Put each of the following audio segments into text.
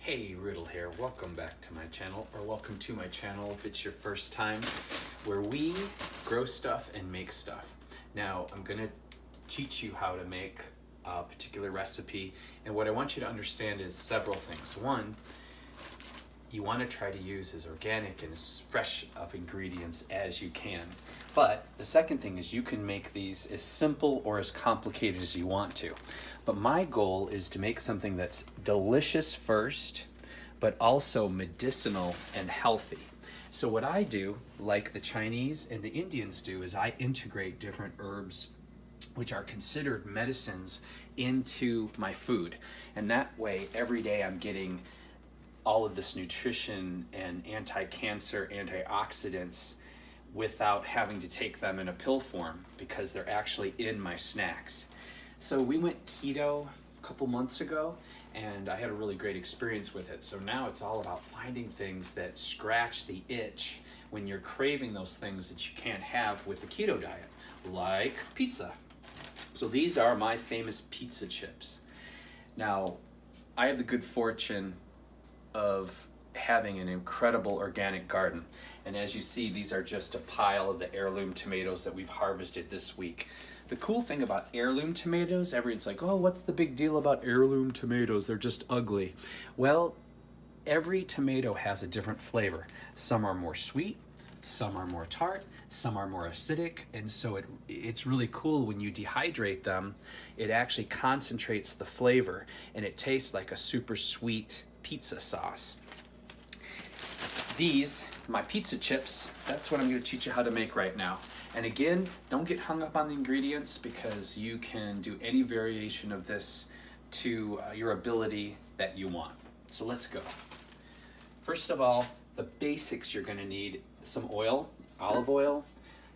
Hey, Riddle here. Welcome back to my channel, or welcome to my channel if it's your first time, where we grow stuff and make stuff. Now, I'm going to teach you how to make a particular recipe, and what I want you to understand is several things. One, you want to try to use as organic and as fresh of ingredients as you can. But the second thing is you can make these as simple or as complicated as you want to. But my goal is to make something that's delicious first, but also medicinal and healthy. So what I do, like the Chinese and the Indians do, is I integrate different herbs which are considered medicines into my food. And that way, every day I'm getting all of this nutrition and anti-cancer, antioxidants without having to take them in a pill form because they're actually in my snacks. So we went keto a couple months ago and I had a really great experience with it. So now it's all about finding things that scratch the itch when you're craving those things that you can't have with the keto diet, like pizza. So these are my famous pizza chips. Now, I have the good fortune of having an incredible organic garden. And as you see, these are just a pile of the heirloom tomatoes that we've harvested this week. The cool thing about heirloom tomatoes, everyone's like, oh, what's the big deal about heirloom tomatoes? They're just ugly. Well, every tomato has a different flavor. Some are more sweet, some are more tart, some are more acidic, and so it's really cool when you dehydrate them. It actually concentrates the flavor, and it tastes like a super sweet pizza sauce. These, my pizza chips, that's what I'm going to teach you how to make right now. And again, don't get hung up on the ingredients because you can do any variation of this to your ability that you want. So let's go. First of all, the basics you're going to need: some oil, olive oil.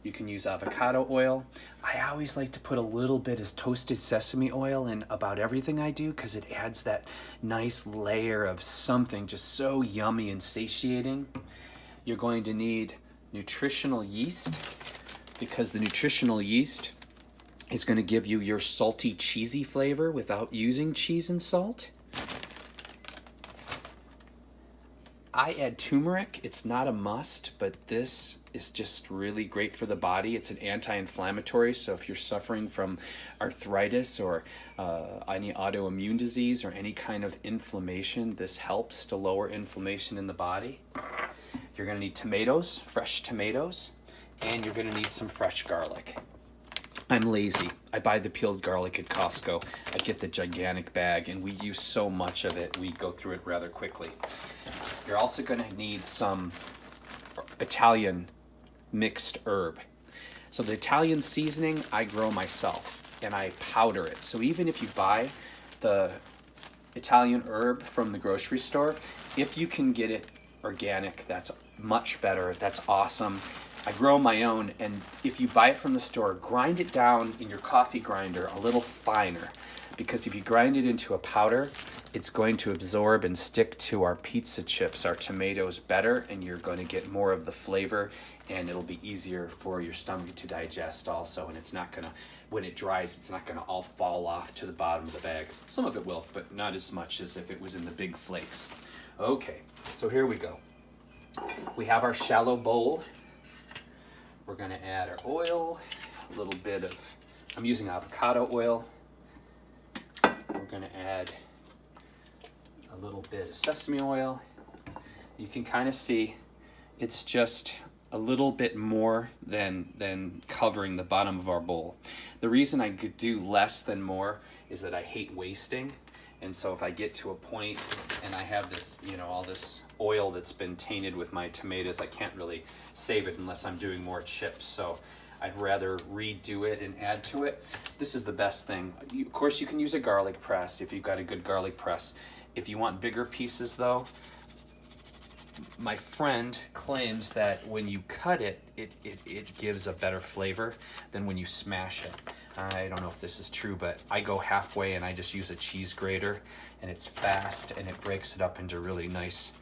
You can use avocado oil. I always like to put a little bit of toasted sesame oil in about everything I do because it adds that nice layer of something just so yummy and satiating. You're going to need nutritional yeast because the nutritional yeast is going to give you your salty, cheesy flavor without using cheese and salt. I add turmeric. It's not a must, but this is just really great for the body. It's an anti-inflammatory, so if you're suffering from arthritis or any autoimmune disease or any kind of inflammation, this helps to lower inflammation in the body. You're going to need tomatoes, fresh tomatoes, and you're going to need some fresh garlic. I'm lazy. I buy the peeled garlic at Costco. I get the gigantic bag, and we use so much of it, we go through it rather quickly. You're also going to need some Italian mixed herb. So the Italian seasoning I grow myself and I powder it. So even if you buy the Italian herb from the grocery store, if you can get it organic, that's much better. That's awesome. I grow my own, and if you buy it from the store, grind it down in your coffee grinder a little finer, because if you grind it into a powder, it's going to absorb and stick to our pizza chips, our tomatoes, better, and you're going to get more of the flavor, and it'll be easier for your stomach to digest also, and it's not going to, when it dries, it's not going to all fall off to the bottom of the bag. Some of it will, but not as much as if it was in the big flakes. Okay, so here we go. We have our shallow bowl. We're going to add our oil, a little bit of, I'm using avocado oil. We're going to add a little bit of sesame oil. You can kind of see it's just a little bit more than covering the bottom of our bowl. The reason I could do less than more is that I hate wasting. And so if I get to a point and I have this, all this oil that's been tainted with my tomatoes, I can't really save it unless I'm doing more chips. So I'd rather redo it and add to it. This is the best thing. Of course, you can use a garlic press if you've got a good garlic press. If you want bigger pieces though, my friend claims that when you cut it, it gives a better flavor than when you smash it. I don't know if this is true, but I go halfway and I just use a cheese grater, and it's fast and it breaks it up into really nice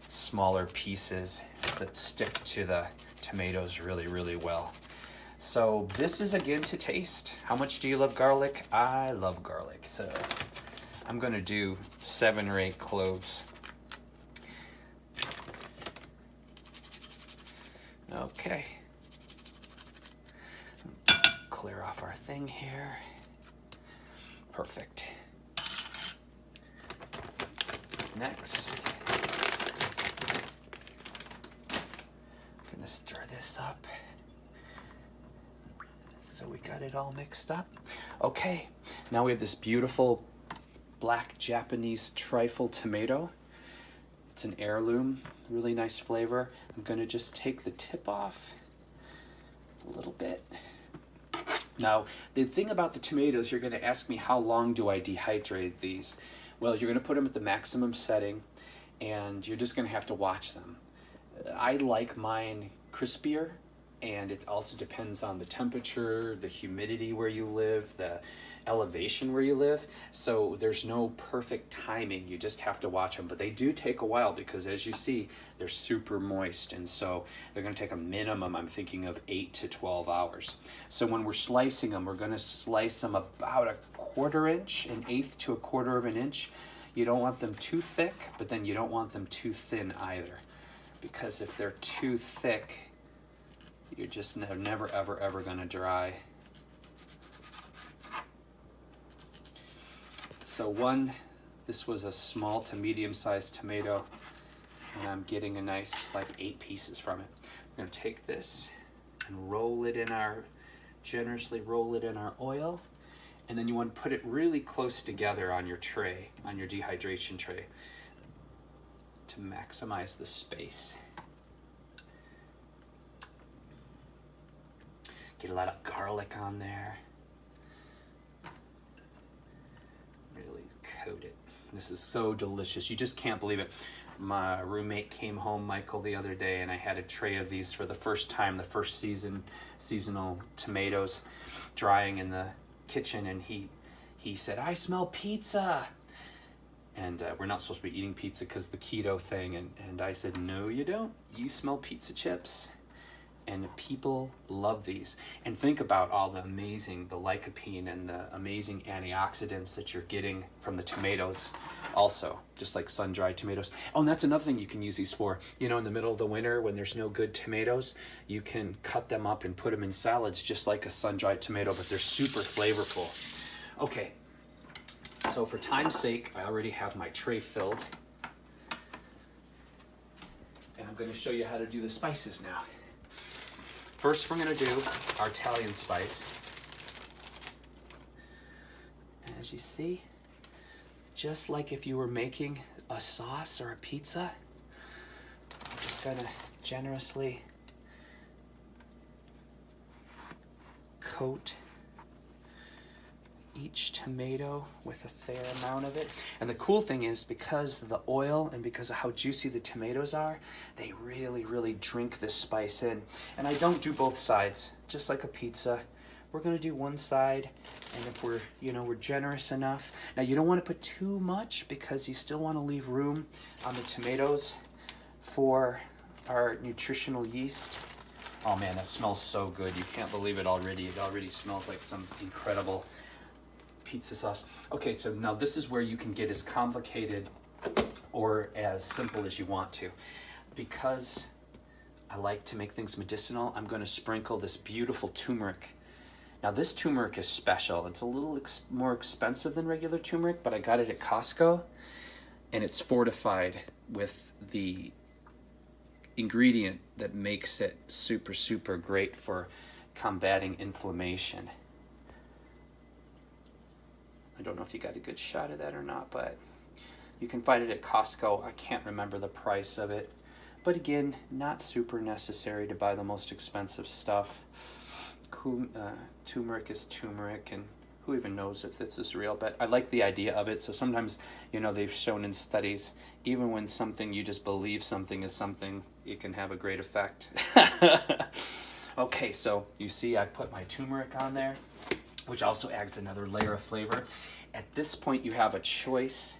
smaller pieces that stick to the tomatoes really, really well. So this is again to taste. How much do you love garlic? I love garlic. So I'm going to do 7 or 8 cloves. Okay. Clear off our thing here. Perfect. Next, I'm gonna stir this up. So we got it all mixed up. Okay, now we have this beautiful black Japanese trifle tomato. It's an heirloom, really nice flavor. I'm gonna just take the tip off a little bit. Now, the thing about the tomatoes, you're gonna ask me, how long do I dehydrate these? Well, you're gonna put them at the maximum setting, and you're just gonna have to watch them. I like mine crispier, and it also depends on the temperature, the humidity where you live, the elevation where you live. So there's no perfect timing, you just have to watch them. But they do take a while because, as you see, they're super moist, and so they're gonna take a minimum, I'm thinking, of 8 to 12 hours. So when we're slicing them, we're gonna slice them about a 1/4 inch, 1/8 to a 1/4 of an inch. You don't want them too thick, but then you don't want them too thin either, because if they're too thick, you're just never ever gonna dry. So this was a small to medium-sized tomato, and I'm getting a nice, like, 8 pieces from it. We're gonna take this and generously roll it in our oil, and then you want to put it really close together on your tray, on your dehydration tray, to maximize the space. Get a lot of garlic on there. Really coat it. This is so delicious. You just can't believe it. My roommate came home, Michael, the other day, and I had a tray of these for the first time, the first seasonal tomatoes, drying in the kitchen, and he said, "I smell pizza." And we're not supposed to be eating pizza because the keto thing, and I said, "No, you don't. You smell pizza chips." And people love these. And think about all the lycopene and the amazing antioxidants that you're getting from the tomatoes also, just like sun-dried tomatoes. Oh, and that's another thing you can use these for. You know, in the middle of the winter when there's no good tomatoes, you can cut them up and put them in salads just like a sun-dried tomato, but they're super flavorful. Okay, so for time's sake, I already have my tray filled. And I'm gonna show you how to do the spices now. First, we're gonna do our Italian spice. And as you see, just like if you were making a sauce or a pizza, I'm just gonna generously coat each tomato with a fair amount of it. And the cool thing is, because of the oil and because of how juicy the tomatoes are, they really drink this spice in. And I don't do both sides, just like a pizza. We're gonna do one side, and if we're generous enough. Now, you don't want to put too much because you still want to leave room on the tomatoes for our nutritional yeast. Oh man, that smells so good. You can't believe it already. It already smells like some incredible pizza sauce. Okay, so now this is where you can get as complicated or as simple as you want to. Because I like to make things medicinal, I'm going to sprinkle this beautiful turmeric. Now this turmeric is special. It's a little more expensive than regular turmeric, but I got it at Costco, and it's fortified with the ingredient that makes it super great for combating inflammation. I don't know if you got a good shot of that or not, but you can find it at Costco. I can't remember the price of it. But again, not super necessary to buy the most expensive stuff. Turmeric is turmeric, and who even knows if this is real? But I like the idea of it. So sometimes, they've shown in studies, even when you just believe something is something, it can have a great effect. Okay, so you see I put my turmeric on there, which also adds another layer of flavor. At this point, you have a choice.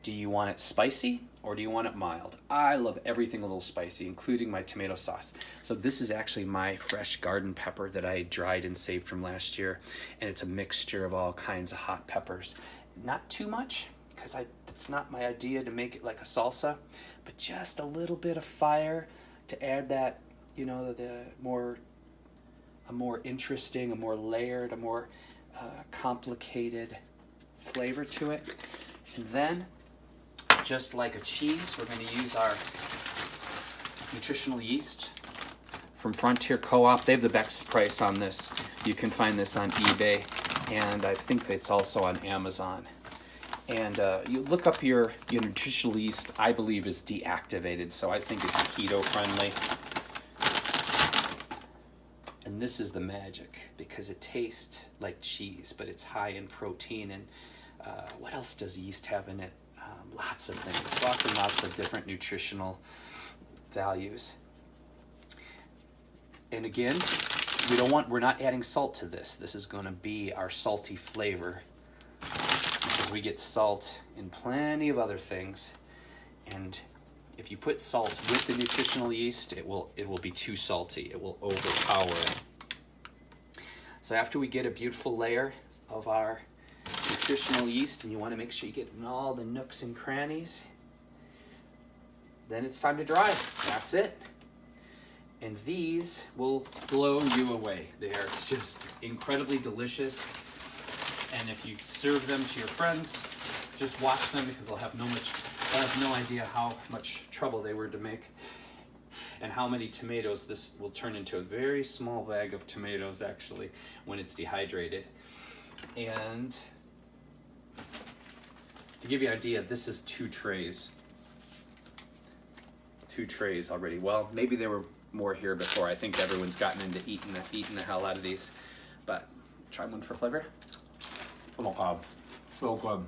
Do you want it spicy or do you want it mild? I love everything a little spicy, including my tomato sauce. So this is actually my fresh garden pepper that I dried and saved from last year, and it's a mixture of all kinds of hot peppers. Not too much, because it's not my idea to make it like a salsa, but just a little bit of fire to add that you know, a more interesting, a more layered, a more complicated flavor to it. And then, just like a cheese, we're going to use our nutritional yeast from Frontier Co-op. They have the best price on this. You can find this on eBay, and I think it's also on Amazon. And you look up your nutritional yeast, I believe is deactivated, so I think it's keto friendly. And this is the magic, because it tastes like cheese, but it's high in protein. And what else does yeast have in it? Lots of things, lots of different nutritional values. And again, we're not adding salt to this. This is going to be our salty flavor, because we get salt in plenty of other things. And if you put salt with the nutritional yeast, it will be too salty. It will overpower it. So after we get a beautiful layer of our nutritional yeast, and you want to make sure you get in all the nooks and crannies, then it's time to dry. That's it. And these will blow you away. They are just incredibly delicious. And if you serve them to your friends, just watch them, because they'll have no idea how much trouble they were to make, and how many tomatoes. This will turn into a very small bag of tomatoes, actually, when it's dehydrated. And to give you an idea, this is 2 trays. 2 trays already. Well, maybe there were more here before. I think everyone's gotten into eating the hell out of these. But try one for flavor. Oh my God, so good.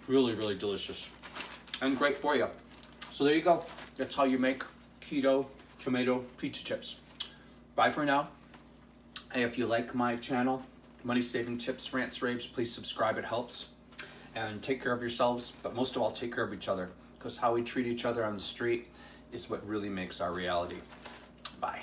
Really, really delicious. And great for you. So there you go. That's how you make keto tomato pizza chips. Bye for now. Hey, if you like my channel, Money Saving Tips, Rants, Raves, please subscribe. It helps. And take care of yourselves, but most of all, take care of each other, because how we treat each other on the street is what really makes our reality. Bye.